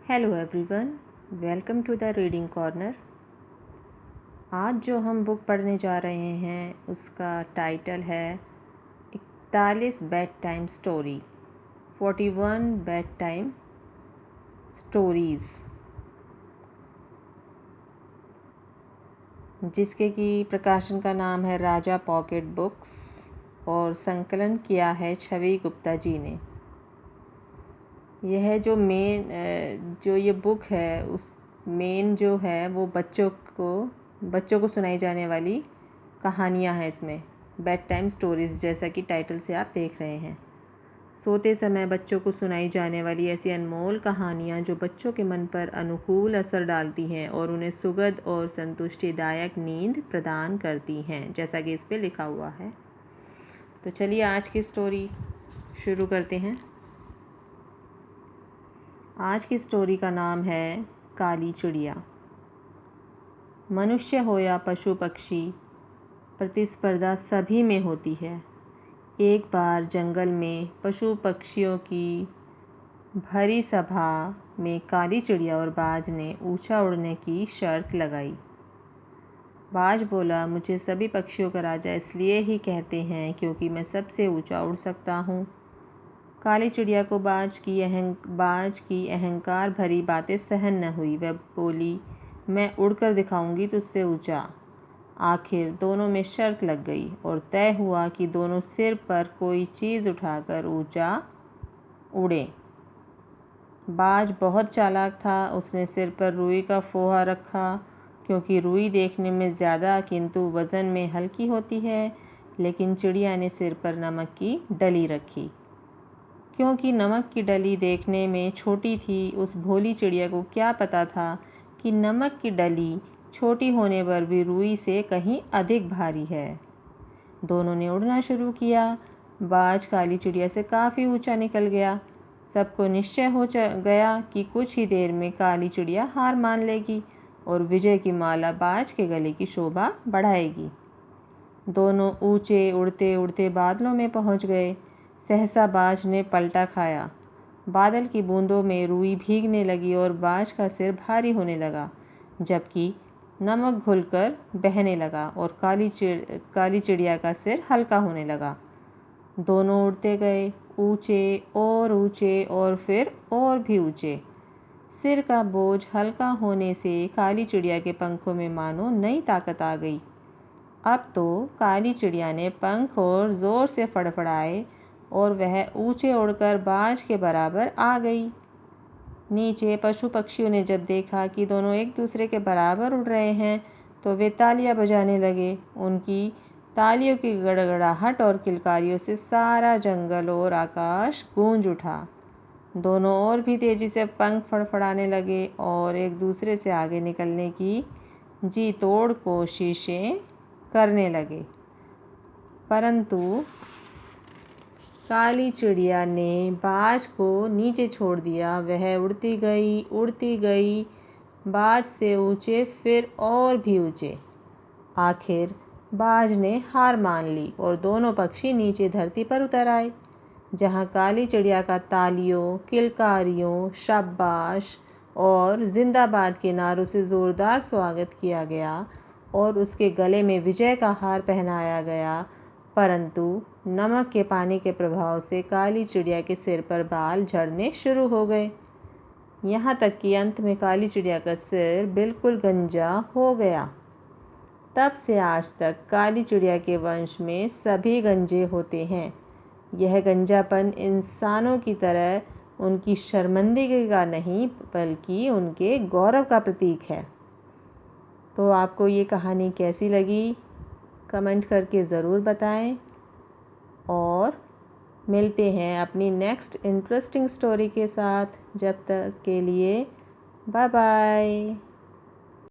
Hello everyone, welcome to the reading corner. आज जो हम बुक पढ़ने जा रहे हैं उसका टाइटल है 41 bed time story, 41 bed time stories, जिसके कि प्रकाशन का नाम है राजा पॉकेट बुक्स और संकलन किया है छवि गुप्ता जी ने। यह जो ये बुक है उस मेन जो है वो बच्चों को सुनाई जाने वाली कहानियाँ हैं। इसमें बेड टाइम स्टोरीज़, जैसा कि टाइटल से आप देख रहे हैं, सोते समय बच्चों को सुनाई जाने वाली ऐसी अनमोल कहानियाँ जो बच्चों के मन पर अनुकूल असर डालती हैं और उन्हें सुखद और संतुष्टिदायक नींद प्रदान करती हैं, जैसा कि इस पे लिखा हुआ है। तो चलिए आज की स्टोरी शुरू करते हैं। आज की स्टोरी का नाम है काली चिड़िया। मनुष्य हो या पशु पक्षी, प्रतिस्पर्धा सभी में होती है। एक बार जंगल में पशु पक्षियों की भरी सभा में काली चिड़िया और बाज ने ऊंचा उड़ने की शर्त लगाई। बाज बोला, मुझे सभी पक्षियों का राजा इसलिए ही कहते हैं क्योंकि मैं सबसे ऊंचा उड़ सकता हूँ। काली चिड़िया को बाज की अहंकार भरी बातें सहन न हुई। वह बोली, मैं उड़कर दिखाऊंगी तुझसे ऊंचा। आखिर दोनों में शर्त लग गई और तय हुआ कि दोनों सिर पर कोई चीज़ उठाकर ऊंचा उड़े। बाज बहुत चालाक था। उसने सिर पर रुई का फोहा रखा, क्योंकि रुई देखने में ज़्यादा किंतु वज़न में हल्की होती है। लेकिन चिड़िया ने सिर पर नमक की डली रखी। क्योंकि नमक की डली देखने में छोटी थी, उस भोली चिड़िया को क्या पता था कि नमक की डली छोटी होने पर भी रुई से कहीं अधिक भारी है। दोनों ने उड़ना शुरू किया। बाज काली चिड़िया से काफ़ी ऊंचा निकल गया। सबको निश्चय हो गया कि कुछ ही देर में काली चिड़िया हार मान लेगी और विजय की माला बाज के गले की शोभा बढ़ाएगी। दोनों ऊंचे उड़ते उड़ते बादलों में पहुंच गए। सहसा बाज ने पलटा खाया। बादल की बूंदों में रुई भीगने लगी और बाज का सिर भारी होने लगा, जबकि नमक घुलकर बहने लगा और काली चिड़िया का सिर हल्का होने लगा। दोनों उड़ते गए, ऊंचे और फिर और भी ऊंचे। सिर का बोझ हल्का होने से काली चिड़िया के पंखों में मानो नई ताकत आ गई। अब तो काली चिड़िया ने पंख और ज़ोर से फड़फड़ाए और वह ऊंचे उड़कर बाज के बराबर आ गई। नीचे पशु पक्षियों ने जब देखा कि दोनों एक दूसरे के बराबर उड़ रहे हैं तो वे तालियां बजाने लगे। उनकी तालियों की गड़गड़ाहट और किलकारियों से सारा जंगल और आकाश गूंज उठा। दोनों और भी तेज़ी से पंख फड़फड़ाने लगे और एक दूसरे से आगे निकलने की जी तोड़ कोशिशें करने लगे, परंतु काली चिड़िया ने बाज को नीचे छोड़ दिया। वह उड़ती गई, बाज से ऊंचे फिर और भी ऊंचे। आखिर बाज ने हार मान ली और दोनों पक्षी नीचे धरती पर उतर आए, जहाँ काली चिड़िया का तालियों, किलकारियों, शाबाश और जिंदाबाद के नारों से ज़ोरदार स्वागत किया गया और उसके गले में विजय का हार पहनाया गया। परंतु नमक के पानी के प्रभाव से काली चिड़िया के सिर पर बाल झड़ने शुरू हो गए, यहाँ तक कि अंत में काली चिड़िया का सिर बिल्कुल गंजा हो गया। तब से आज तक काली चिड़िया के वंश में सभी गंजे होते हैं। यह गंजापन इंसानों की तरह उनकी शर्मिंदगी का नहीं, बल्कि उनके गौरव का प्रतीक है। तो आपको ये कहानी कैसी लगी, कमेंट करके ज़रूर बताएं और मिलते हैं अपनी नेक्स्ट इंटरेस्टिंग स्टोरी के साथ। जब तक के लिए बाय बाय।